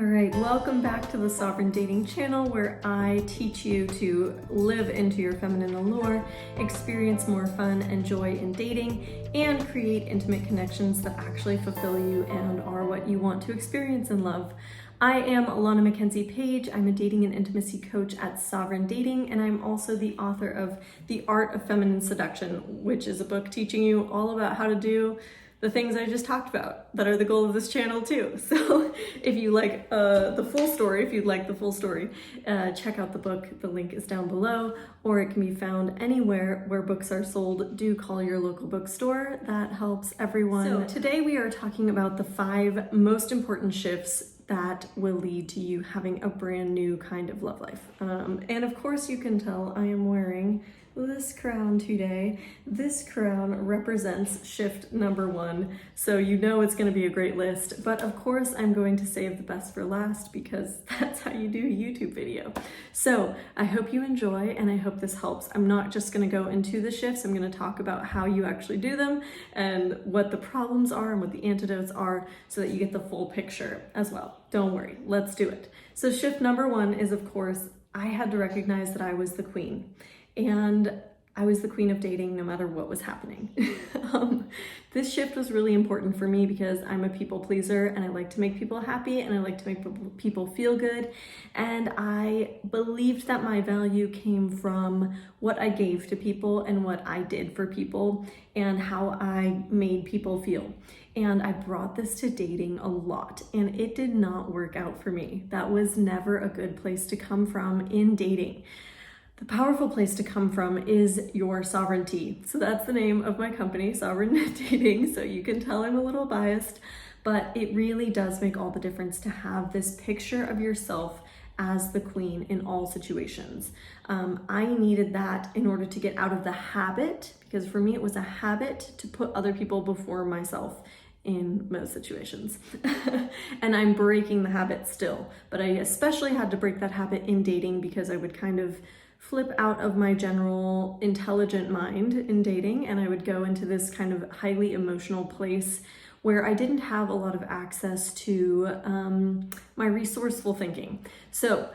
All right, welcome back to the Sovereign Dating channel, where I teach you to live into your feminine allure, experience more fun and joy in dating, and create intimate connections that actually fulfill you and are what you want to experience in love. I am Alana Mackenzie Page. I'm a dating and intimacy coach at Sovereign Dating, and I'm also the author of The Art of Feminine Seduction, which is a book teaching you all about how to do the things I just talked about that are the goal of this channel too. So if you like the full story, if you'd like the full story, check out the book. The link is down below, or it can be found anywhere where books are sold. Do call your local bookstore. That helps everyone. So today we are talking about the 5 most important shifts that will lead to you having a brand new kind of love life. And of course you can tell I am wearing this crown today. This crown represents shift number 1, so you know it's going to be a great list, but of course I'm going to save the best for last because that's how you do a YouTube video. So I hope you enjoy, and I hope this helps. I'm not just going to go into the shifts, I'm going to talk about how you actually do them and what the problems are and what the antidotes are so that you get the full picture as well. Don't worry, let's do it. So shift number 1 is, of course, I had to recognize that I was the queen. And I was the queen of dating no matter what was happening. This shift was really important for me because I'm a people pleaser and I like to make people happy and I like to make people feel good. And I believed that my value came from what I gave to people and what I did for people and how I made people feel. And I brought this to dating a lot, and it did not work out for me. That was never a good place to come from in dating. The powerful place to come from is your sovereignty. So that's the name of my company, Sovereign Dating. So you can tell I'm a little biased, but it really does make all the difference to have this picture of yourself as the queen in all situations. I needed that in order to get out of the habit, because for me it was a habit to put other people before myself in most situations. And I'm breaking the habit still, but I especially had to break that habit in dating because I would kind of flip out of my general intelligent mind in dating, and I would go into this kind of highly emotional place where I didn't have a lot of access to my resourceful thinking. So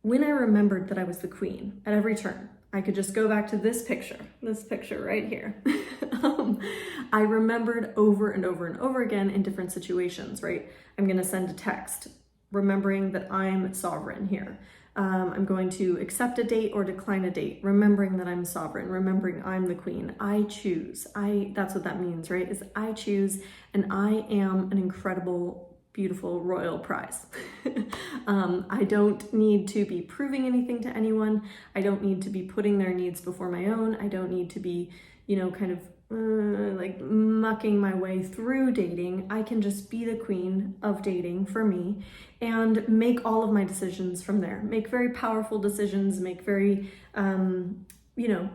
when I remembered that I was the queen at every turn, I could just go back to this picture right here. I remembered over and over and over again in different situations, right? I'm gonna send a text, remembering that I'm sovereign here. I'm going to accept a date or decline a date, remembering that I'm sovereign, remembering I'm the queen. I choose. That's what that means, right? Is I choose, and I am an incredible, beautiful royal prize. I don't need to be proving anything to anyone. I don't need to be putting their needs before my own. I don't need to be, kind of like mucking my way through dating. I can just be the queen of dating for me and make all of my decisions from there. Make very powerful decisions, make very,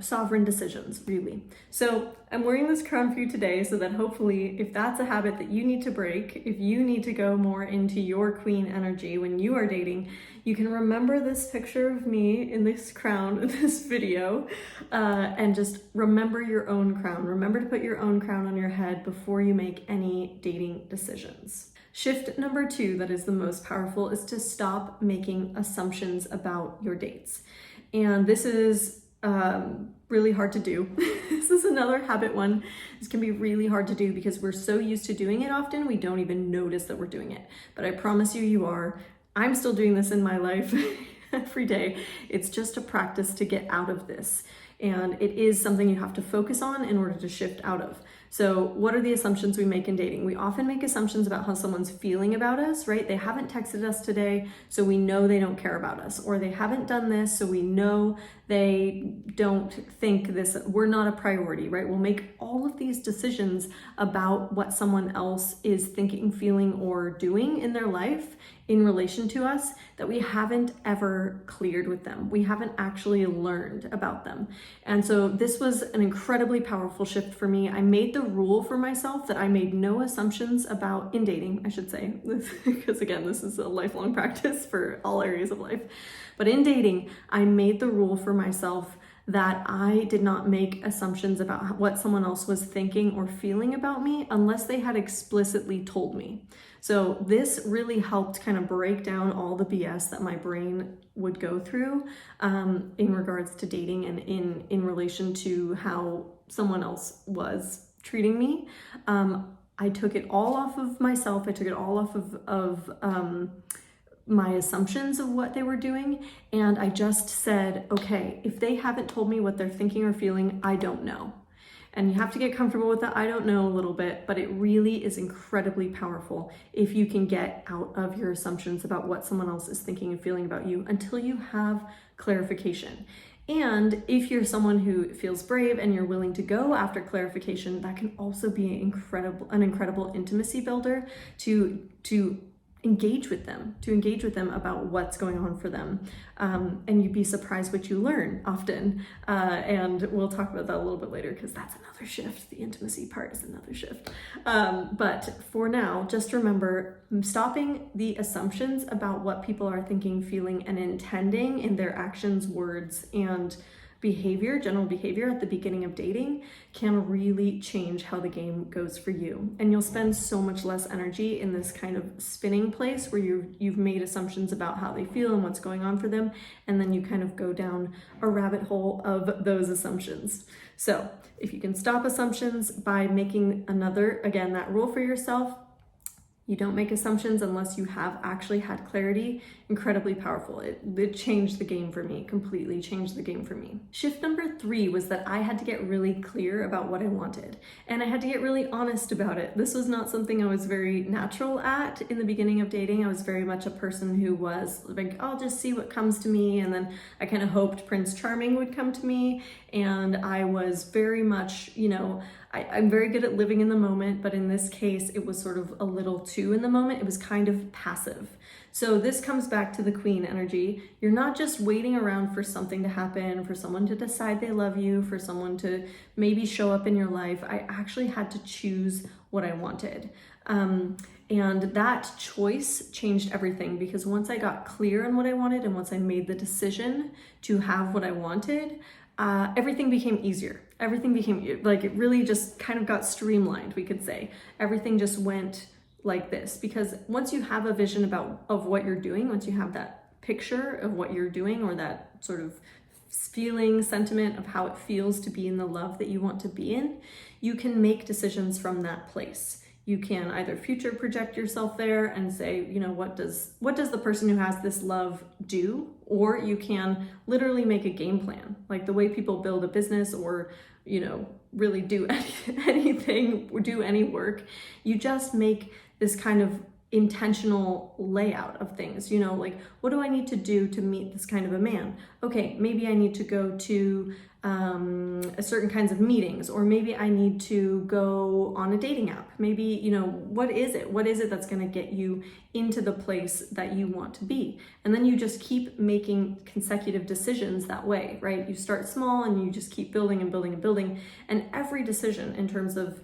sovereign decisions, really. So I'm wearing this crown for you today so that hopefully, if that's a habit that you need to break, if you need to go more into your queen energy when you are dating, you can remember this picture of me in this crown in this video, and just remember your own crown. Remember to put your own crown on your head before you make any dating decisions. Shift number 2, that is the most powerful, is to stop making assumptions about your dates. And this is really hard to do. This is another habit one. This can be really hard to do because we're so used to doing it often, we don't even notice that we're doing it. But I promise you are. I'm still doing this in my life every day. It's just a practice to get out of this. And it is something you have to focus on in order to shift out of. So what are the assumptions we make in dating? We often make assumptions about how someone's feeling about us, right? They haven't texted us today, so we know they don't care about us. Or they haven't done this, so we know they don't think we're not a priority, right? We'll make all of these decisions about what someone else is thinking, feeling, or doing in their life in relation to us that we haven't ever cleared with them. We haven't actually learned about them. And so this was an incredibly powerful shift for me. I made the rule for myself that I made no assumptions about, in dating, I should say, because again, this is a lifelong practice for all areas of life. But in dating, I made the rule for myself that I did not make assumptions about what someone else was thinking or feeling about me unless they had explicitly told me. So this really helped kind of break down all the BS that my brain would go through in regards to dating and in relation to how someone else was treating me. I took it all off of myself. I took it all off of my assumptions of what they were doing. And I just said, okay, if they haven't told me what they're thinking or feeling, I don't know. And you have to get comfortable with that I don't know a little bit, but it really is incredibly powerful if you can get out of your assumptions about what someone else is thinking and feeling about you until you have clarification. And if you're someone who feels brave and you're willing to go after clarification, that can also be an incredible intimacy builder to engage with them about what's going on for them. And you'd be surprised what you learn often. And we'll talk about that a little bit later because that's another shift. The intimacy part is another shift. But for now, just remember stopping the assumptions about what people are thinking, feeling, and intending in their actions, words, and behavior, general behavior at the beginning of dating can really change how the game goes for you. And you'll spend so much less energy in this kind of spinning place where you've made assumptions about how they feel and what's going on for them, and then you kind of go down a rabbit hole of those assumptions. So if you can stop assumptions by making again, that rule for yourself, you don't make assumptions unless you have actually had clarity. Incredibly powerful. It changed the game for me, completely changed the game for me. Shift number 3 was that I had to get really clear about what I wanted. And I had to get really honest about it. This was not something I was very natural at in the beginning of dating. I was very much a person who was like, I'll just see what comes to me. And then I kind of hoped Prince Charming would come to me. And I was very much, I'm very good at living in the moment, but in this case, it was sort of a little too in the moment. It was kind of passive. So this comes back to the queen energy. You're not just waiting around for something to happen, for someone to decide they love you, for someone to maybe show up in your life. I actually had to choose what I wanted. And that choice changed everything because once I got clear on what I wanted and once I made the decision to have what I wanted, everything became easier. Everything became like, it really just kind of got streamlined, we could say. Everything just went like this because once you have a vision of what you're doing, once you have that picture of what you're doing or that sort of feeling, sentiment of how it feels to be in the love that you want to be in, you can make decisions from that place. You can either future project yourself there and say, what does the person who has this love do? Or you can literally make a game plan, like the way people build a business or, really do anything or do any work. You just make this kind of intentional layout of things, like what do I need to do to meet this kind of a man? Okay, maybe I need to go to a certain kinds of meetings, or maybe I need to go on a dating app. Maybe, what is it that's going to get you into the place that you want to be? And then you just keep making consecutive decisions that way, right? You start small and you just keep building and building and building. And every decision in terms of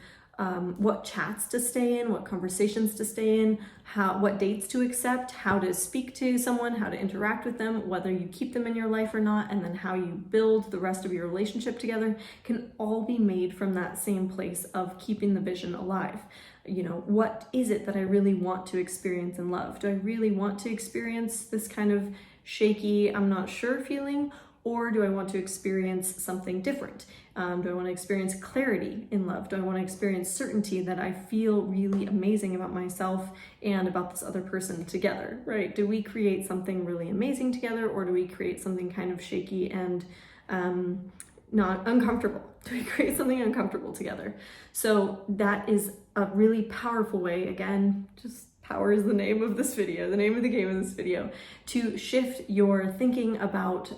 what chats to stay in, what conversations to stay in, what dates to accept, how to speak to someone, how to interact with them, whether you keep them in your life or not, and then how you build the rest of your relationship together can all be made from that same place of keeping the vision alive. What is it that I really want to experience in love? Do I really want to experience this kind of shaky, I'm not sure feeling? Or do I want to experience something different? Do I want to experience clarity in love? Do I want to experience certainty that I feel really amazing about myself and about this other person together, right? Do we create something really amazing together, or do we create something kind of shaky and not uncomfortable? Do we create something uncomfortable together? So that is a really powerful way, again, just power is the name of this video, the name of the game of this video, to shift your thinking about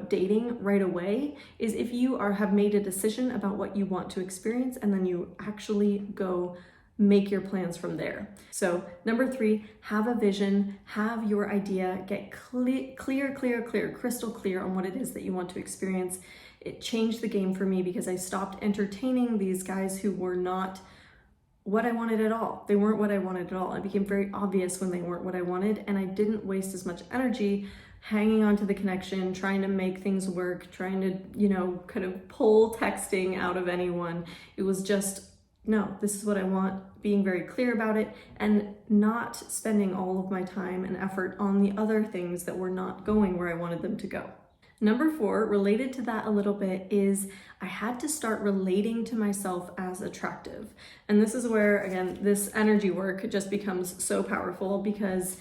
dating right away is if you have made a decision about what you want to experience and then you actually go make your plans from there. So number 3, have a vision, have your idea, get clear, crystal clear on what it is that you want to experience. It changed the game for me because I stopped entertaining these guys who were not what I wanted at all. They weren't what I wanted at all. It became very obvious when they weren't what I wanted, and I didn't waste as much energy hanging on to the connection, trying to make things work, trying to, kind of pull texting out of anyone. It was just, no, this is what I want, being very clear about it, and not spending all of my time and effort on the other things that were not going where I wanted them to go. Number 4, related to that a little bit, is I had to start relating to myself as attractive. And this is where, again, this energy work just becomes so powerful, because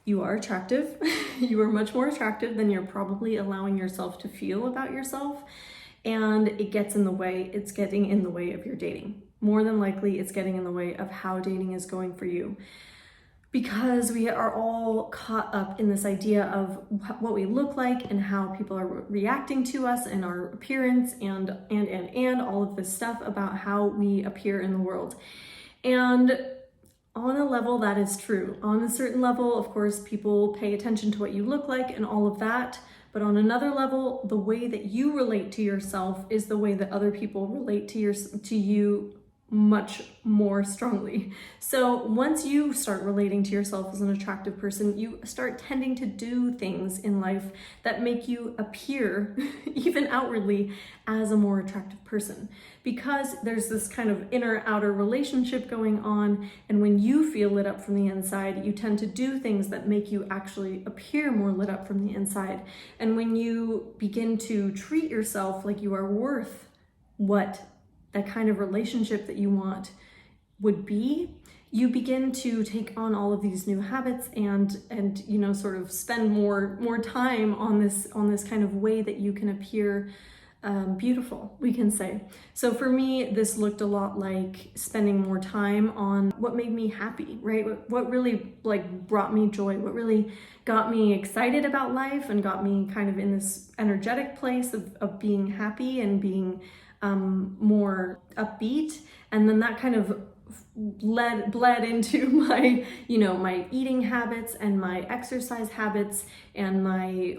you are attractive. You are much more attractive than you're probably allowing yourself to feel about yourself. And it gets in the way. It's getting in the way of your dating. More than likely, it's getting in the way of how dating is going for you. Because we are all caught up in this idea of what we look like and how people are reacting to us and our appearance and all of this stuff about how we appear in the world. And on a level, that is true. On a certain level, of course, people pay attention to what you look like and all of that. But on another level, the way that you relate to yourself is the way that other people relate to you much more strongly. So once you start relating to yourself as an attractive person, you start tending to do things in life that make you appear, even outwardly, as a more attractive person. Because there's this kind of inner-outer relationship going on, and when you feel lit up from the inside, you tend to do things that make you actually appear more lit up from the inside. And when you begin to treat yourself like you are worth what that kind of relationship that you want would be, you begin to take on all of these new habits and sort of spend more time on this kind of way that you can appear beautiful, we can say. So for me, this looked a lot like spending more time on what made me happy, right? What really brought me joy, what really got me excited about life and got me kind of in this energetic place of being happy and being more upbeat. And then that kind of bled into my, my eating habits and my exercise habits and my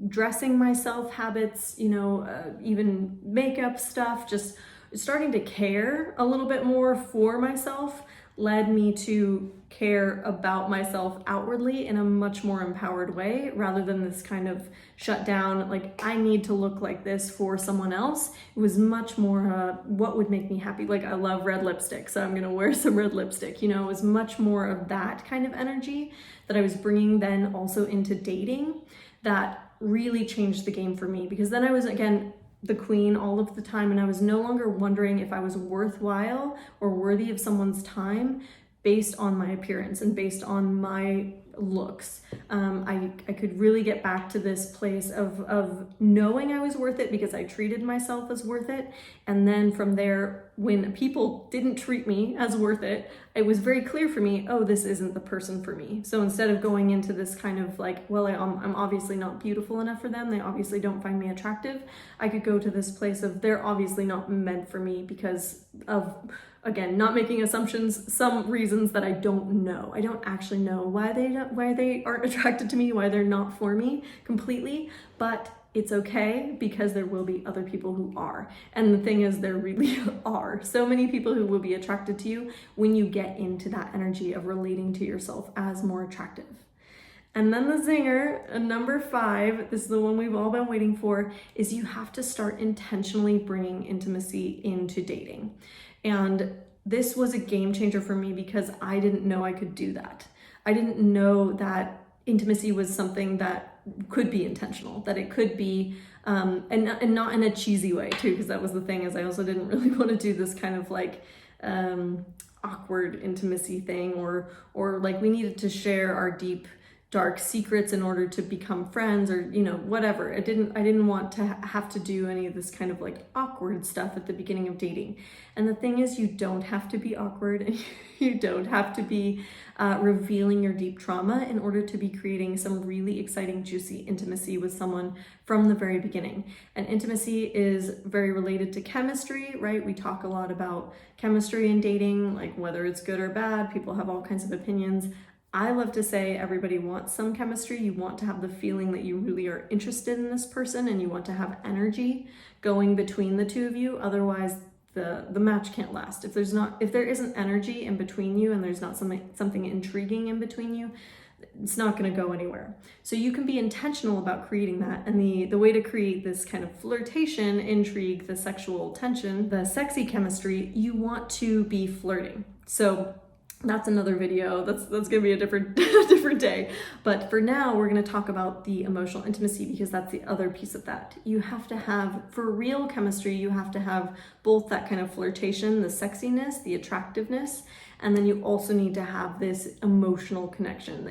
dressing myself habits, even makeup stuff. Just starting to care a little bit more for myself led me to care about myself outwardly in a much more empowered way, rather than this kind of shut down, I need to look like this for someone else. It was much more what would make me happy. I love red lipstick, so I'm gonna wear some red lipstick. It was much more of that kind of energy that I was bringing then also into dating, that really changed the game for me, because then I was, again, the queen all of the time, and I was no longer wondering if I was worthwhile or worthy of someone's time based on my appearance and based on my looks. I could really get back to this place of knowing I was worth it because I treated myself as worth it. And then from there, when people didn't treat me as worth it, it was very clear for me, oh, this isn't the person for me. So instead of going into this kind of I'm obviously not beautiful enough for them, they obviously don't find me attractive, I could go to this place of they're obviously not meant for me because of, again, not making assumptions, some reasons that I don't know. I don't actually know why they aren't attracted to me, why they're not for me completely, but it's okay because there will be other people who are. And the thing is, there really are so many people who will be attracted to you when you get into that energy of relating to yourself as more attractive. And then the zinger, number 5, this is the one we've all been waiting for, is you have to start intentionally bringing intimacy into dating. And this was a game changer for me because I didn't know I could do that. I didn't know that intimacy was something that could be intentional, that it could be, and not in a cheesy way too, because that was the thing, is I also didn't really want to do this kind of awkward intimacy thing, or we needed to share our deep dark secrets in order to become friends, or whatever. I didn't want to have to do any of this kind of awkward stuff at the beginning of dating. And the thing is, you don't have to be awkward, and you don't have to be revealing your deep trauma in order to be creating some really exciting, juicy intimacy with someone from the very beginning. And intimacy is very related to chemistry, right? We talk a lot about chemistry in dating, whether it's good or bad. People have all kinds of opinions. I love to say everybody wants some chemistry. You want to have the feeling that you really are interested in this person, and you want to have energy going between the two of you. Otherwise, the match can't last. If there isn't energy in between you and there's not something intriguing in between you, it's not going to go anywhere. So you can be intentional about creating that. And the way to create this kind of flirtation, intrigue, the sexual tension, the sexy chemistry, you want to be flirting. So that's another video. That's gonna be a different different day. But for now, we're gonna talk about the emotional intimacy, because that's the other piece of that. You have to have, for real chemistry, you have to have both that kind of flirtation, the sexiness, the attractiveness, and then you also need to have this emotional connection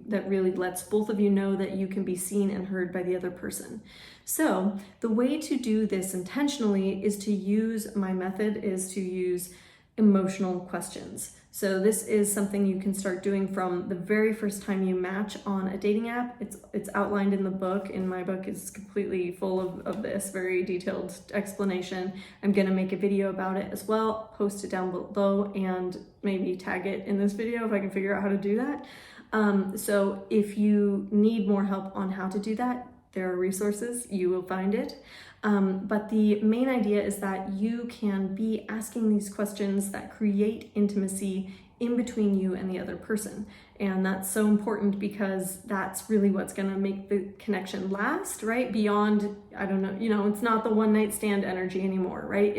that really lets both of you know that you can be seen and heard by the other person. So the way to do this intentionally is to use, my method is to use emotional questions. So this is something you can start doing from the very first time you match on a dating app. It's outlined in the book. In my book, it's completely full of this very detailed explanation. I'm gonna make a video about it as well, post it down below, and maybe tag it in this video if I can figure out how to do that. So if you need more help on how to do that, there are resources, you will find it. But the main idea is that you can be asking these questions that create intimacy in between you and the other person. And that's so important, because that's really what's gonna make the connection last, right? Beyond, I don't know, it's not the one night stand energy anymore, right?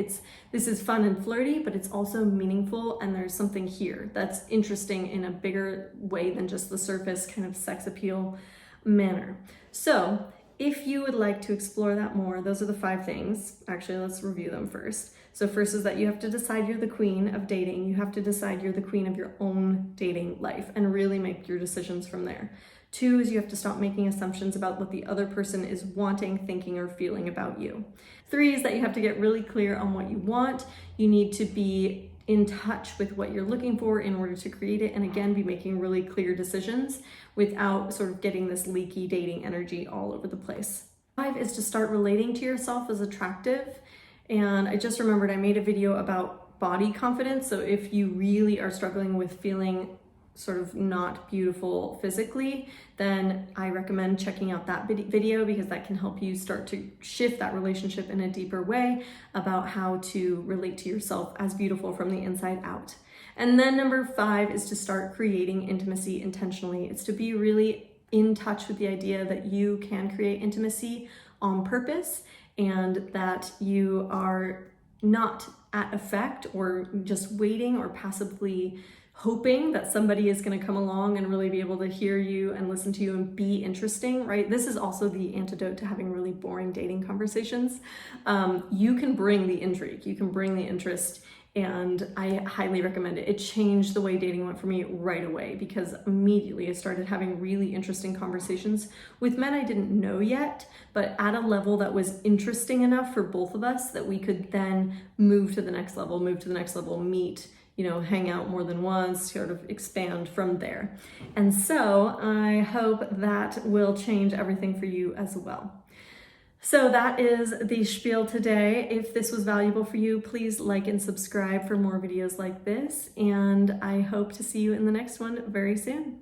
This is fun and flirty, but it's also meaningful, and there's something here that's interesting in a bigger way than just the surface kind of sex appeal manner. So if you would like to explore that more, those are the 5 things. Actually, let's review them first. So first is that you have to decide you're the queen of dating. You have to decide you're the queen of your own dating life and really make your decisions from there. 2 is you have to stop making assumptions about what the other person is wanting, thinking, or feeling about you. 3 is that you have to get really clear on what you want. You need to be in touch with what you're looking for in order to create it, and again, be making really clear decisions without sort of getting this leaky dating energy all over the place. 5 is to start relating to yourself as attractive. And I just remembered I made a video about body confidence. So if you really are struggling with feeling sort of not beautiful physically, then I recommend checking out that video, because that can help you start to shift that relationship in a deeper way about how to relate to yourself as beautiful from the inside out. And then number 5 is to start creating intimacy intentionally. It's to be really in touch with the idea that you can create intimacy on purpose, and that you are not at effect or just waiting or passively hoping that somebody is going to come along and really be able to hear you and listen to you and be interesting, right? This is also the antidote to having really boring dating conversations. You can bring the intrigue, you can bring the interest, and I highly recommend it. It changed the way dating went for me right away, because immediately I started having really interesting conversations with men I didn't know yet, but at a level that was interesting enough for both of us that we could then move to the next level, meet, hang out more than once, sort of expand from there. And so I hope that will change everything for you as well. So that is the spiel today. If this was valuable for you, please like and subscribe for more videos like this. And I hope to see you in the next one very soon.